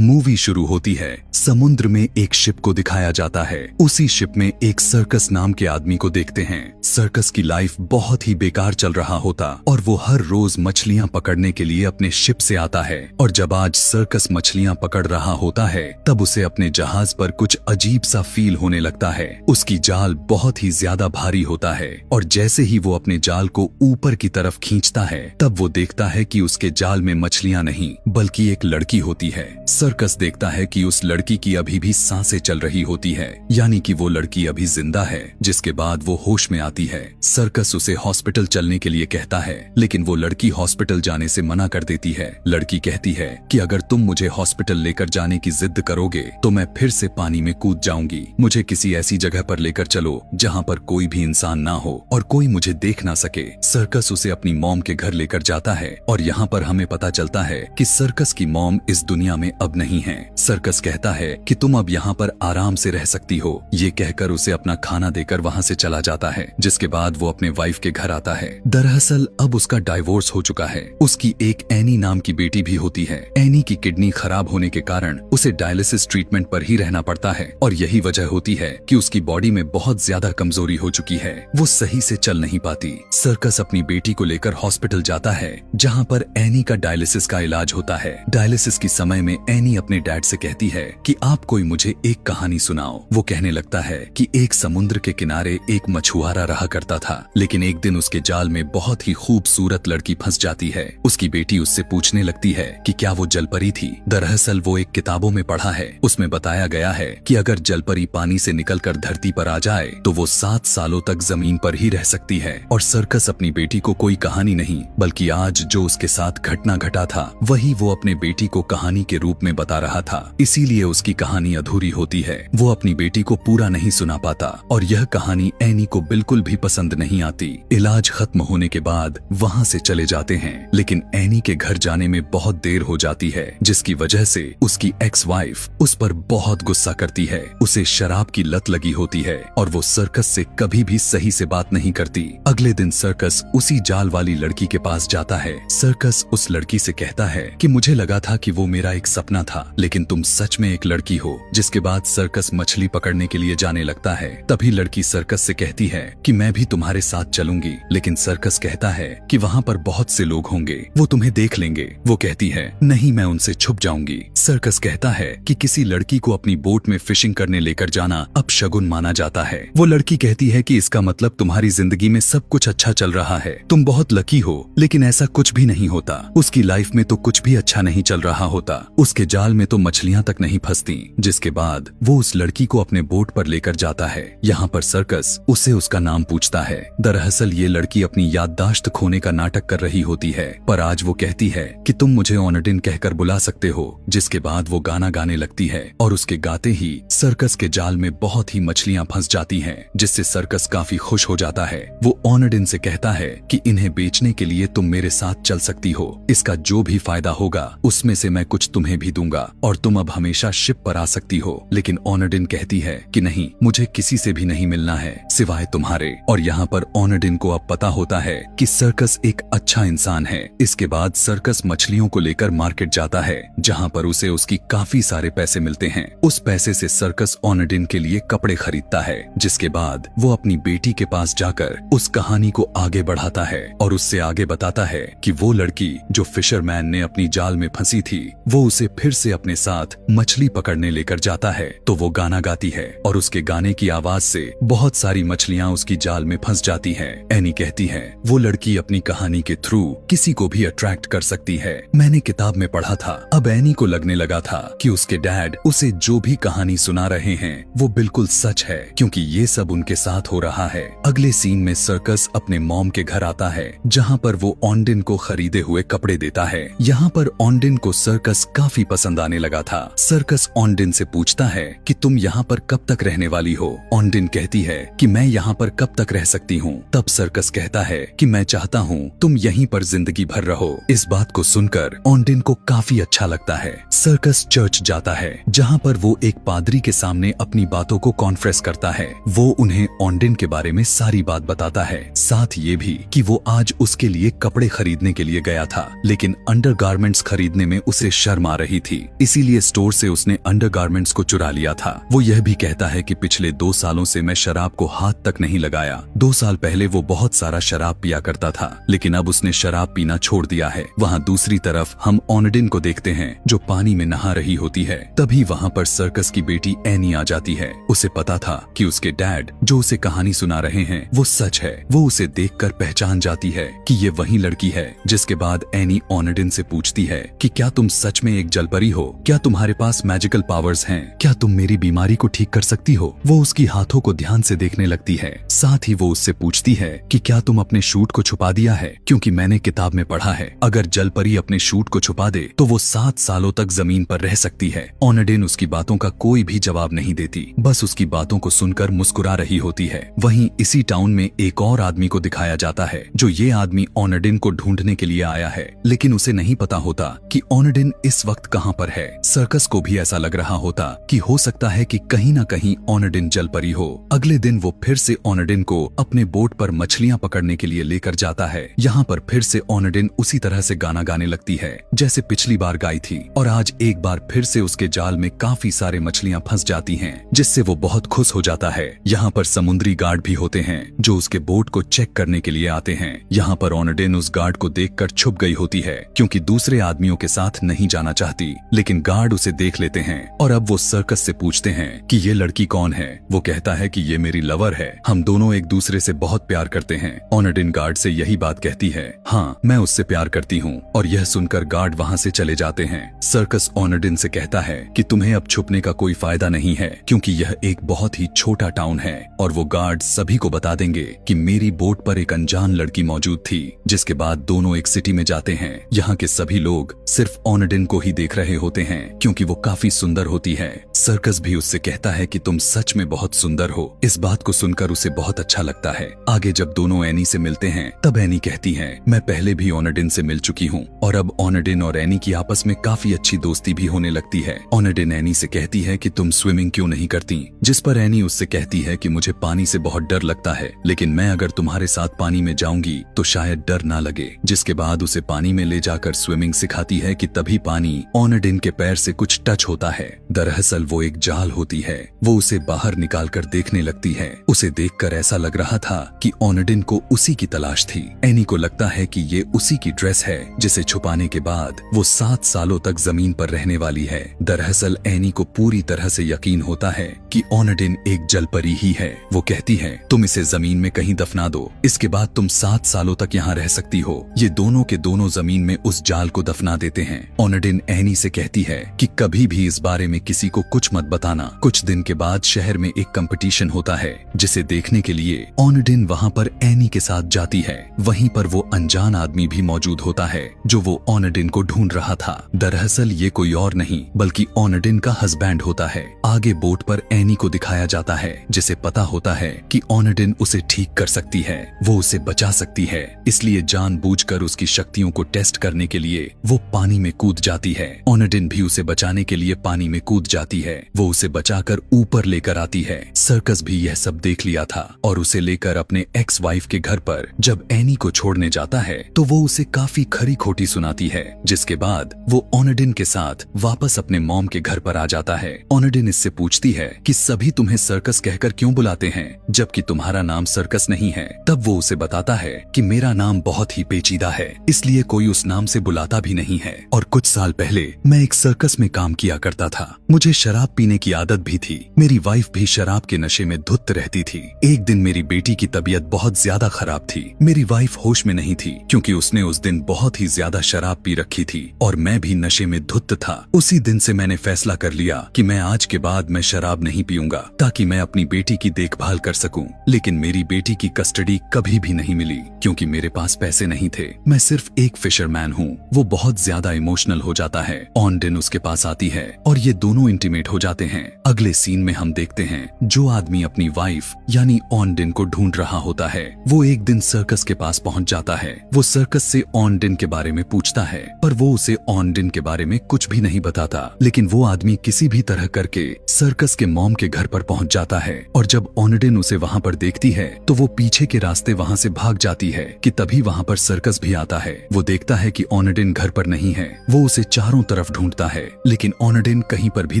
Movie शुरू होती है। समुद्र में एक शिप को दिखाया जाता है। उसी शिप में एक सर्कस नाम के आदमी को देखते हैं। सर्कस की लाइफ बहुत ही बेकार चल रहा होता और वो हर रोज मछलियां पकड़ने के लिए अपने शिप से आता है। और जब आज सर्कस मछलियां पकड़ रहा होता है तब उसे अपने जहाज पर कुछ अजीब सा फील होने लगता है। उसकी जाल बहुत ही ज्यादा भारी होता है और जैसे ही वो अपने जाल को ऊपर की तरफ खींचता है तब वो देखता है कि उसके जाल में मछलियां नहीं बल्कि एक लड़की होती है। सर्कस देखता है कि उस लड़की की अभी भी सांसें चल रही होती है, यानी कि वो लड़की अभी जिंदा है। जिसके बाद वो होश में आती है। सर्कस उसे हॉस्पिटल चलने के लिए कहता है, लेकिन वो लड़की हॉस्पिटल जाने से मना कर देती है। लड़की कहती है कि अगर तुम मुझे हॉस्पिटल लेकर जाने की जिद करोगे तो मैं फिर से पानी में कूद जाऊंगी। मुझे किसी ऐसी जगह पर लेकर चलो जहाँ पर कोई भी इंसान ना हो और कोई मुझे देख ना सके। सर्कस उसे अपनी मॉम के घर लेकर जाता है और यहाँ पर हमें पता चलता है कि सर्कस की मॉम इस दुनिया में अब नहीं है। सर्कस कहता है कि तुम अब यहाँ पर आराम से रह सकती हो। ये कहकर उसे अपना खाना देकर वहाँ से चला जाता है। जिसके बाद वो अपने वाइफ के घर आता है। दरअसल अब उसका डाइवोर्स हो चुका है। उसकी एक एनी नाम की बेटी भी होती है। एनी की किडनी खराब होने के कारण उसे डायलिसिस ट्रीटमेंट पर ही रहना पड़ता है और यही वजह होती है कि उसकी बॉडी में बहुत ज्यादा कमजोरी हो चुकी है। वो सही से चल नहीं पाती। सर्कस अपनी बेटी को लेकर हॉस्पिटल जाता है जहाँ पर एनी का डायलिसिस का इलाज होता है। डायलिसिस के समय में एनी अपने डैड से कहती है कि आप कोई मुझे एक कहानी सुनाओ। वो कहने लगता है कि एक समुद्र के किनारे एक मछुआरा रहा करता था, लेकिन एक दिन उसके जाल में बहुत ही खूबसूरत लड़की फंस जाती है। उसकी बेटी उससे पूछने लगती है कि क्या वो जलपरी थी। दरअसल वो एक किताबों में पढ़ा है, उसमें बताया गया है कि अगर जलपरी पानी से निकलकर धरती पर आ जाए तो वो 7 सालों तक जमीन पर ही रह सकती है। और सर्कस अपनी बेटी को कोई कहानी नहीं बल्कि आज जो उसके साथ घटना घटा था वही वो अपने बेटी को कहानी के रूप में बता रहा था। इसीलिए उसकी कहानी अधूरी होती है। वो अपनी बेटी को पूरा नहीं सुना पाता और यह कहानी एनी को बिल्कुल भी पसंद नहीं आती। इलाज खत्म होने के बाद वहाँ से चले जाते हैं, लेकिन एनी के घर जाने में बहुत देर हो जाती है, जिसकी वजह से उसकी एक्स वाइफ उस पर बहुत गुस्सा करती है। उसे शराब की लत लगी होती है और वो सर्कस से कभी भी सही से बात नहीं करती। अगले दिन सर्कस उसी जाल वाली लड़की के पास जाता है। सर्कस उस लड़की से कहता है कि मुझे लगा था कि वो मेरा एक सपना था, लेकिन तुम सच में एक लड़की हो। जिसके बाद सर्कस मछली पकड़ने के लिए जाने लगता है। तभी लड़की सर्कस से कहती है कि मैं भी तुम्हारे साथ चलूंगी, लेकिन सर्कस कहता है कि वहाँ पर बहुत से लोग होंगे, वो तुम्हें देख लेंगे। वो कहती है नहीं, मैं उनसे छुप जाऊंगी। सर्कस कहता है कि किसी लड़की को अपनी बोट में फिशिंग करने लेकर जाना अपशगुन माना जाता है। वो लड़की कहती है कि इसका मतलब तुम्हारी जिंदगी में सब कुछ अच्छा चल रहा है, तुम बहुत लकी हो, लेकिन ऐसा कुछ भी नहीं होता। उसकी लाइफ में तो कुछ भी अच्छा नहीं चल रहा होता। उसके जाल में तो मछलियां तक नहीं फंसती। जिसके बाद वो उस लड़की को अपने बोट पर लेकर जाता है। यहाँ पर सर्कस उसे उसका नाम पूछता है। दरअसल ये लड़की अपनी याददाश्त खोने का नाटक कर रही होती है, पर आज वो कहती है कि तुम मुझे ओनेडिन कहकर बुला सकते हो। जिसके बाद वो गाना गाने लगती है और उसके गाते ही सर्कस के जाल में बहुत ही मछलियां फंस जाती हैं, जिससे सर्कस काफी खुश हो जाता है। वो ओनेडिन से कहता है कि इन्हें बेचने के लिए तुम मेरे साथ चल सकती हो। इसका जो भी फायदा होगा उसमें से मैं कुछ तुम्हें भी दूंगा और तुम अब हमेशा शिप पर आ सकती हो। लेकिन ओनेडिन कहती है कि नहीं, मुझे किसी से भी नहीं मिलना है सिवाय तुम्हारे। और यहाँ पर ओनेडिन को अब पता होता है कि सर्कस एक अच्छा इंसान है। इसके बाद सर्कस मछलियों को लेकर मार्केट जाता है, जहाँ पर उसे उसकी काफी सारे पैसे मिलते हैं। उस पैसे से सर्कस ओनेडिन के लिए कपड़े खरीदता है। जिसके बाद वो अपनी बेटी के पास जाकर उस कहानी को आगे बढ़ाता है और उससे आगे बताता है कि वो लड़की जो फिशरमैन ने अपनी जाल में फंसी थी, वो उसे फिर से अपने साथ मछली पकड़ने लेकर जाता है। तो वो गाना गाती है और उसके गाने की आवाज से बहुत सारी मछलियां उसकी जाल में फंस जाती हैं। एनी कहती है वो लड़की अपनी कहानी के थ्रू किसी को भी अट्रैक्ट कर सकती है। मैंने किताब में पढ़ा था। अब एनी को लगने लगा था कि उसके डैड उसे जो भी कहानी सुना रहे हैं वो बिल्कुल सच है, क्योंकि ये सब उनके साथ हो रहा है। अगले सीन में सर्कस अपने मॉम के घर आता है, जहाँ पर वो ओनेडिन को खरीदे हुए कपड़े देता है। यहाँ पर ओनेडिन को सर्कस काफी पसंद आने लगा था। सर्कस ओनेडिन से पूछता है कि तुम यहाँ पर कब तक रहने वाली हो। ओनेडिन कहती है कि मैं यहाँ पर कब तक रह सकती हूँ। तब सर्कस कहता है कि मैं चाहता हूँ तुम यहीं पर जिंदगी भर रहो। इस बात को सुनकर ओनेडिन को काफी अच्छा लगता है। सर्कस चर्च जाता है, जहाँ पर वो एक पादरी के सामने अपनी बातों को कॉन्फ्रेस करता है। वो उन्हें ओनेडिन के बारे में सारी बात बताता है, साथ ये भी कि वो आज उसके लिए कपड़े खरीदने के लिए गया था, लेकिन अंडरगारमेंट्स खरीदने में उसे शर्म आ रही थी, इसीलिए स्टोर से उसने अंडरगारमेंट्स को चुरा लिया था। वो यह भी कहता है कि पिछले 2 सालों से मैं शराब को हाथ तक नहीं लगाया। 2 साल पहले वो बहुत सारा शराब पिया करता था, लेकिन अब उसने शराब पीना छोड़ दिया है। वहाँ दूसरी तरफ हम ऑनडिन को देखते हैं जो पानी में नहा रही होती है। तभी वहाँ पर सर्कस की बेटी एनी आ जाती है। उसे पता था कि उसके डैड जो उसे कहानी सुना रहे हैं वो सच है। वो उसे देखकर पहचान जाती है कि ये वही लड़की है। जिसके बाद एनी ऑनडिन से पूछती है कि क्या तुम सच में एक जलपरी हो? क्या तुम्हारे पास मैजिकल पावर्स हैं? क्या तुम मेरी बीमारी को ठीक कर सकती हो? वो उसकी हाथों को ध्यान से देखने लगती है। साथ ही वो उससे पूछती है कि क्या तुम अपने शूट को छुपा दिया है? क्योंकि मैंने किताब में पढ़ा है अगर जलपरी अपने शूट को छुपा दे तो वो 7 सालों तक जमीन पर रह सकती है। ऑनडिन उसकी बातों का कोई भी जवाब नहीं देती, बस उसकी बातों को सुनकर मुस्कुरा रही होती है। वहीं इसी टाउन में एक और आदमी को दिखाया जाता है। जो ये आदमी ऑनडिन को ढूंढने के लिए आया है, लेकिन उसे नहीं पता होता कि ऑनडिन इस वक्त कहाँ पर है। सर्कस को भी ऐसा लग रहा होता कि हो सकता है कि कहीं न कहीं ऑनडिन जलपरी हो। अगले दिन वो फिर से ऑनडिन को अपने बोट पर मछलियां पकड़ने के लिए लेकर जाता है। यहाँ पर फिर से ऑनडिन उसी तरह से गाना गाने लगती है जैसे पिछली बार गाई थी, और आज एक बार फिर से उसके जाल में काफी सारे मछलियां फंस जाती हैं, जिससे वो बहुत खुश हो जाता है। यहाँ पर समुद्री गार्ड भी होते हैं जो उसके बोट को चेक करने के लिए आते हैं। यहाँ पर ऑनडिन उस गार्ड को देखकर छुप गई होती है क्योंकि दूसरे आदमियों के साथ नहीं जाना चाहती, लेकिन गार्ड उसे देख लेते हैं और अब वो सर्कस से पूछते हैं कि ये लड़की कौन है। वो कहता है कि ये मेरी लवर है, हम दोनों एक दूसरे से बहुत प्यार करते हैं। ऑनडिन गार्ड से यही बात कहती है, हाँ मैं उससे प्यार करती हूँ, और यह सुनकर गार्ड वहाँ से चले जाते हैं। सर्कस ऑनडिन से कहता है कि तुम्हें अब छुपने का कोई फायदा नहीं है क्योंकि यह एक बहुत ही छोटा टाउन है, और वो गार्ड सभी को बता देंगे कि मेरी बोट पर एक अनजान लड़की मौजूद थी। जिसके बाद दोनों एक सिटी में जाते हैं। यहाँ के सभी लोग सिर्फ ऑनडिन को ही देख रहे होते हैं क्योंकि वो काफी सुंदर होती है। सर्कस भी उससे कहता है कि तुम सच में बहुत सुंदर हो। इस बात को सुनकर उसे बहुत अच्छा लगता है। आगे जब दोनों एनी से मिलते हैं तब एनी कहती है मैं पहले भी ऑनडिन से मिल चुकी हूँ, और अब ऑनडिन और एनी की आपस में काफी अच्छी दोस्ती भी होने लगती है। ऑनडिन एनी से कहती है कि तुम स्विमिंग क्यों नहीं करती, जिस पर एनी उससे कहती है कि मुझे पानी से बहुत डर लगता है, लेकिन मैं अगर तुम्हारे साथ पानी में जाऊंगी तो शायद डर ना लगे। जिसके बाद उसे पानी में ले जाकर स्विमिंग सिखाती है कि तभी पानी ऑनडिन के पैर से कुछ टच होता है। दरअसल वो एक जाल होती है। वो उसे बाहर निकाल कर देखने लगती है। उसे देखकर ऐसा लग रहा था कि ऑनडिन को उसी की तलाश थी। एनी को लगता है कि ये उसी की ड्रेस है जिसे छुपाने के बाद वो 7 सालों तक जमीन पर रहने वाली है। दरअसल एनी को पूरी तरह से यकीन होता है कि ऑनडिन एक जलपरी ही है। वो कहती है तुम इसे जमीन में कहीं दफना दो, इसके बाद तुम 7 सालों तक यहाँ रह सकती हो। ये दोनों के दोनों जमीन में उस जाल को दफना देते हैं। ऑनडिन एनी से कहती है कि कभी भी इस बारे में किसी को कुछ मत बताना। कुछ दिन के बाद शहर में एक कंपटीशन होता है जिसे देखने के लिए ऑनडिन वहाँ पर एनी के साथ जाती है। वहीं पर वो अनजान आदमी भी मौजूद होता है जो वो ऑनडिन को ढूंढ रहा था। दरअसल ये कोई और नहीं बल्कि ऑनडिन का हस्बैंड होता है। आगे बोट पर एनी को दिखाया जाता है जिसे पता होता है कि ऑनडिन उसे ठीक कर सकती है, वो उसे बचा सकती है, इसलिए जानबूझकर उसकी शक्तियों को टेस्ट करने के लिए वो पानी में कूद जाती है। ऑनडिन भी उसे बचाने के लिए पानी में कूद जाती है। वो उसे बचाकर ऊपर लेकर आती है। सर्कस भी यह सब देख लिया था और उसे लेकर अपने एक्स वाइफ के घर पर जब एनी को छोड़ने जाता है तो वो उसे काफी खरी खोटी सुनाती है। जिसके बाद वो ऑनडिन के साथ वापस अपने मॉम के घर पर आ जाता है। ऑनडिन इससे पूछती है कि सभी तुम्हें सर्कस कहकर क्यों बुलाते हैं जबकि तुम्हारा नाम सर्कस नहीं है। तब वो उसे बताता है कि मेरा नाम बहुत ही पेचीदा है, इसलिए कोई उस नाम से बुलाता भी नहीं है, और कुछ साल पहले मैं एक सर्कस में काम किया करता था। मुझे शराब पीने की आदत भी थी। मेरी वाइफ भी शराब के नशे में धुत रहती थी। एक दिन मेरी बेटी की तबीयत बहुत ज्यादा खराब थी। मेरी वाइफ होश में नहीं थी क्योंकि उसने उस दिन बहुत ही ज्यादा शराब पी रखी थी और मैं भी नशे में धुत था। उसी दिन से मैंने फैसला कर लिया कि मैं आज के बाद मैं शराब नहीं पीऊंगा ताकि मैं अपनी बेटी की देखभाल कर सकूं। लेकिन मेरी बेटी की कस्टडी कभी भी नहीं मिली क्योंकि मेरे पास पैसे नहीं थे। मैं सिर्फ एक फिशरमैन हूँ। वो बहुत ज्यादा इमोशनल हो जाता है। ऑनडिन उसके पास आती है और ये दोनों इंटीमेट हो जाते हैं। अगले सीन में हम देखते हैं जो आदमी अपनी वाइफ यानी ऑनडिन को ढूंढ रहा होता है वो एक दिन सर्कस के पास पहुंच जाता है। वो सर्कस से ऑनडिन के बारे में पूछता है पर वो उसे ऑनडिन के बारे में कुछ भी नहीं बताता। लेकिन वो आदमी किसी भी तरह करके सर्कस के मॉम के घर पर पहुंच जाता है और जब ऑनडिन उसे वहां पर देखती है तो वो पीछे के रास्ते वहां से भाग जाती है कि तभी वहां पर सर्कस भी आता है। वो देखता है कि ऑनडिन घर पर नहीं है। वो उसे चारों तरफ ढूंढता है, लेकिन ओनेडिन कहीं पर भी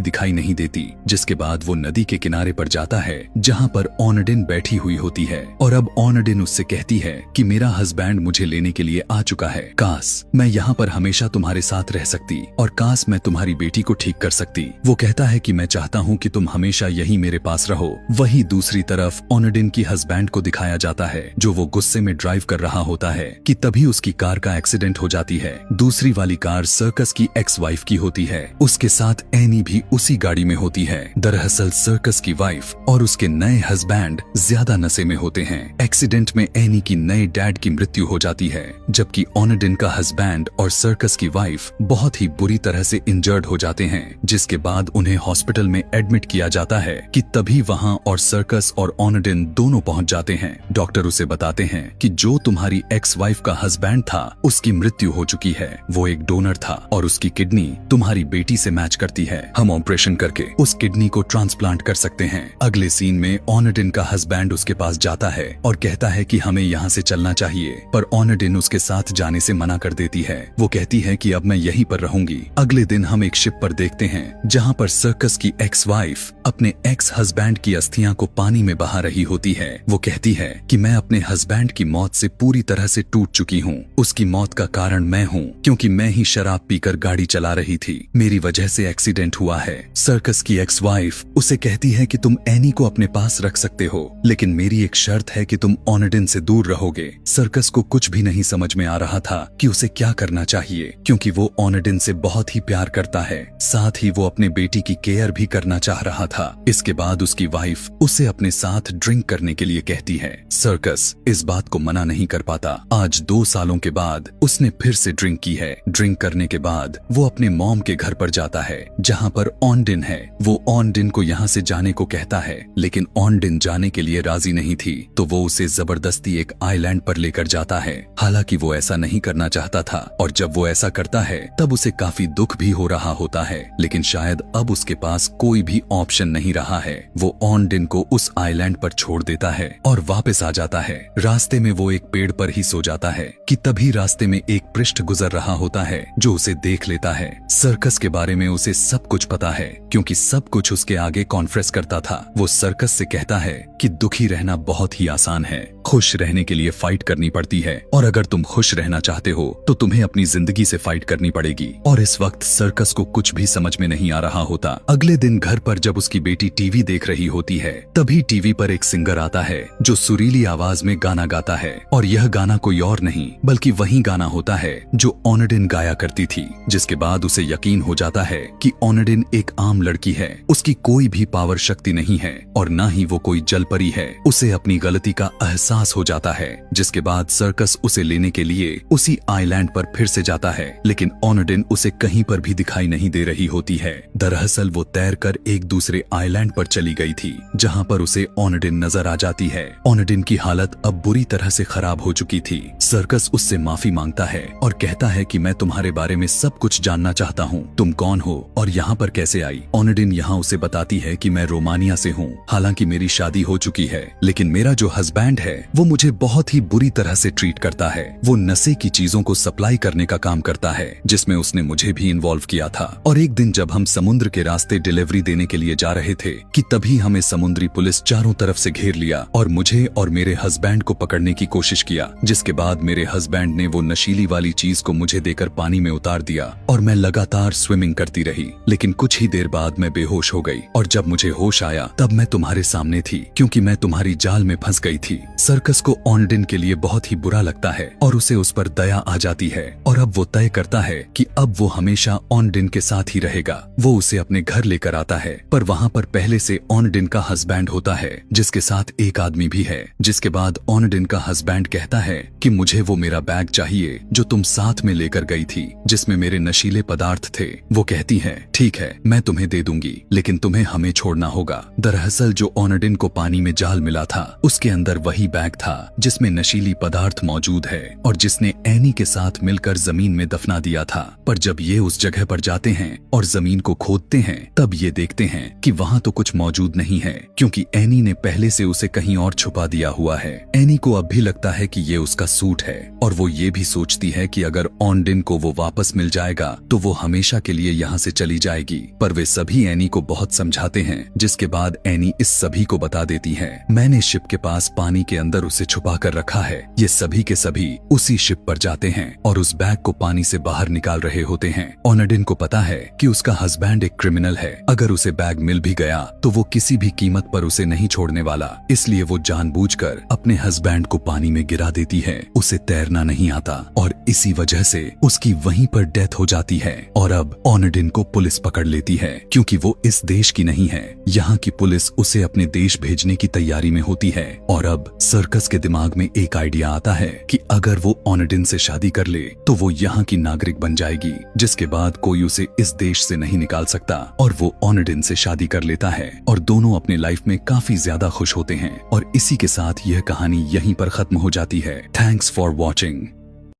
दिखाई नहीं देती। जिसके बाद वो नदी के किनारे पर जाता है जहाँ पर ओनेडिन बैठी हुई होती है, और अब ओनेडिन उससे कहती है कि मेरा हस्बैंड मुझे लेने के लिए आ चुका है। काश मैं यहाँ पर हमेशा तुम्हारे साथ रह सकती, और काश मैं तुम्हारी बेटी को ठीक कर सकती। वो कहता है कि मैं चाहता हूँ कि तुम हमेशा यही मेरे पास रहो। वहीं दूसरी तरफ ओनेडिन की हस्बैंड को दिखाया जाता है, जो वो गुस्से में ड्राइव कर रहा होता है कि तभी उसकी कार का एक्सीडेंट हो जाती है। दूसरी वाली कार सर्कस की एक्स वाइफ की होती है, उसके साथ एनी भी उसी गाड़ी में होती है। दरअसल सर्कस की वाइफ और उसके नए हस्बैंड ज्यादा नशे में होते हैं। एक्सीडेंट में एनी की नए डैड की मृत्यु हो जाती है, जबकि ओनेडिन का हस्बैंड और सर्कस की वाइफ बहुत ही बुरी तरह से इंजर्ड हो जाते हैं। जिसके बाद उन्हें हॉस्पिटल में एडमिट किया जाता है कि तभी वहां और सर्कस और ओनेडिन दोनों पहुंच जाते हैं। डॉक्टर उसे बताते हैं कि जो तुम्हारी एक्स वाइफ का हस्बैंड था उसकी मृत्यु हो चुकी है। वो एक डोनर था और उसकी किडनी तुम्हारी बेटी से मैच करती है। हम ऑपरेशन करके उस किडनी को ट्रांसप्लांट कर सकते हैं। अगले सीन में ओनेडिन का हस्बैंड उसके पास जाता है और कहता है कि हमें यहाँ से चलना चाहिए, पर ओनेडिन उसके साथ जाने से मना कर देती है। वो कहती है कि अब मैं यहीं पर रहूंगी। अगले दिन हम एक शिप पर देखते हैं जहाँ पर सर्कस की एक्स वाइफ अपने एक्स हस्बैंड की अस्थियां को पानी में बहा रही होती है। वो कहती है कि मैं अपने हस्बैंड की मौत से पूरी तरह से टूट चुकी हूँ। उसकी मौत का कारण मैं हूँ, क्योंकि मैं ही शराब पीकर गाड़ी चला रही थी। मेरी वजह से एक्सीडेंट हुआ है। सर्कस की एक्स वाइफ उसे कहती है कि तुम एनी को अपने पास रख सकते हो, लेकिन मेरी एक शर्त है कि तुम ओनेडिन से दूर रहोगे। सर्कस को कुछ भी नहीं समझ में आ रहा था कि उसे क्या करना चाहिए, क्योंकि वो ओनेडिन से बहुत ही प्यार करता है, साथ ही वो अपने बेटी की केयर भी करना चाह रहा था। इसके बाद उसकी वाइफ उसे अपने साथ ड्रिंक करने के लिए कहती है। सर्कस इस बात को मना नहीं कर पाता। आज 2 सालों के बाद उसने फिर से ड्रिंक की है। ड्रिंक करने के बाद वो अपने मॉम के घर पर जाता है जहाँ पर ओनेडिन है। वो ओनेडिन को यहाँ से जाने को कहता है, लेकिन ओनेडिन जाने के लिए राजी नहीं थी, तो वो उसे जबरदस्ती एक आइलैंड पर लेकर जाता है। हालांकि वो ऐसा नहीं करना चाहता था, और जब वो ऐसा करता है तब उसे काफी दुख भी हो रहा होता है, लेकिन शायद अब उसके पास कोई भी ऑप्शन नहीं रहा है। वो ओनेडिन को उस आइलैंड पर छोड़ देता है और वापस आ जाता है। रास्ते में वो एक पेड़ पर ही सो जाता है कि तभी रास्ते में एक पृष्ठ गुजर रहा होता है जो उसे देख लेता है। सर्कस के बारे में उसे सब कुछ पता है, क्योंकि सब कुछ उसके आगे कॉन्फ्रेस करता था। वो सर्कस से कहता है कि दुखी रहना बहुत ही आसान है, खुश रहने के लिए फाइट करनी पड़ती है, और अगर तुम खुश रहना चाहते हो तो तुम्हें अपनी जिंदगी से फाइट करनी पड़ेगी। और इस वक्त सर्कस को कुछ भी समझ में नहीं आ रहा होता। अगले दिन घर पर जब उसकी बेटी टीवी देख रही होती है, तभी टीवी पर एक सिंगर आता है जो सुरीली आवाज में गाना गाता है, और यह गाना कोई और नहीं बल्कि वही गाना होता है जो ओनेडिन गाया करती थी। जिसके बाद उसे यकीन हो जाता है कि ओनेडिन एक आम लड़की है, उसकी कोई भी पावर शक्ति नहीं है और ना ही वो कोई जल परी है। उसे अपनी गलती का एहसास हो जाता है, जिसके बाद सर्कस उसे लेने के लिए उसी आइलैंड पर फिर से जाता है, लेकिन ओनेडिन उसे कहीं पर भी दिखाई नहीं दे रही होती है। दरअसल वो तैरकर एक दूसरे आइलैंड पर चली गई थी, जहाँ पर उसे ओनेडिन नजर आ जाती है। ओनेडिन की हालत अब बुरी तरह से खराब हो चुकी थी। सर्कस उससे माफी मांगता है और कहता है कि मैं तुम्हारे बारे में सब कुछ जानना चाहता हूँ, तुम कौन हो और यहाँ पर कैसे आई। ओनेडिन यहाँ उसे बताती है कि मैं रोमानिया से हूँ, हालांकि मेरी शादी हो चुकी है, लेकिन मेरा जो हस्बैंड है वो मुझे बहुत ही बुरी तरह से ट्रीट करता है। वो नशे की चीजों को सप्लाई करने का काम करता है, जिसमें उसने मुझे भी इन्वॉल्व किया था। और एक दिन जब हम समुद्र के रास्ते डिलीवरी देने के लिए जा रहे थे कि तभी हमें समुद्री पुलिस चारों तरफ से घेर लिया और मुझे और मेरे हस्बैंड को पकड़ने की कोशिश किया। जिसके बाद मेरे हस्बैंड ने वो नशीली वाली चीज को मुझे देकर पानी में उतार दिया और मैं लगातार स्विमिंग करती रही, लेकिन कुछ ही देर बाद मैं बेहोश हो गई और जब मुझे होश आया तब मैं तुम्हारे सामने थी, क्योंकि मैं तुम्हारी जाल में फंस गई थी। सर्कस को ओनेडिन के लिए बहुत ही बुरा लगता है और उसे उस पर दया आ जाती है और अब वो तय करता है कि अब वो हमेशा ओनेडिन के साथ ही रहेगा। वो उसे अपने घर लेकर आता है, पर वहाँ पर पहले से ओनेडिन का हस्बैंड होता है जिसके साथ एक आदमी भी है। जिसके बाद ओनेडिन का हस्बैंड कहता है कि मुझे वो मेरा बैग चाहिए जो तुम साथ में लेकर गई थी, जिसमें मेरे नशीले पदार्थ थे। वो कहती है ठीक है मैं तुम्हें दे दूंगी, लेकिन तुम्हें हमें छोड़ना होगा। दरअसल जो ओनेडिन को पानी में जाल मिला था उसके अंदर वही बैग था जिसमें नशीली पदार्थ मौजूद है और जिसने एनी के साथ मिलकर जमीन में दफना दिया था। पर जब ये उस जगह पर जाते हैं और जमीन को खोदते हैं तब ये देखते हैं कि वहाँ तो कुछ मौजूद नहीं है, क्योंकि एनी ने पहले से उसे कहीं और छुपा दिया हुआ है। एनी को अब भी लगता है कि ये उसका सूट है और वो ये भी सोचती है कि अगर ऑनडिन को वो वापस मिल जाएगा तो वो हमेशा के लिए यहाँ से चली जाएगी। पर वे सभी एनी को बहुत समझाते हैं, जिसके बाद एनी इस सभी को बता देती है, मैंने शिप के पास पानी के अंदर उसे छुपा कर रखा है। ये सभी के सभी उसी शिप पर जाते हैं और उस बैग को पानी से बाहर निकाल रहे होते हैं। ऑनडिन को पता है कि उसका हस्बैंड एक क्रिमिनल है, अगर उसे बैग मिल भी गया तो वो किसी भी कीमत पर उसे नहीं छोड़ने वाला, इसलिए वो जानबूझकर अपने हस्बैंड को पानी में गिरा देती है। उसे तैरना नहीं आता और इसी वजह से उसकी वहीं पर डेथ हो जाती है। और अब ऑनडिन को पुलिस पकड़ लेती है, क्योंकि वो इस देश की नहीं है। यहाँ की पुलिस उसे अपने देश भेजने की तैयारी में होती है। और अब सर्कस के दिमाग में एक आइडिया आता है कि अगर वो ऑनडिन से शादी कर ले तो वो यहाँ की नागरिक बन जाएगी, जिसके बाद कोई उसे इस देश से नहीं निकाल सकता। और वो ऑनडिन से शादी कर लेता है और दोनों अपने लाइफ में काफी ज्यादा खुश होते हैं। और इसी के साथ यह कहानी यहीं पर खत्म हो जाती है। Thanks for watching.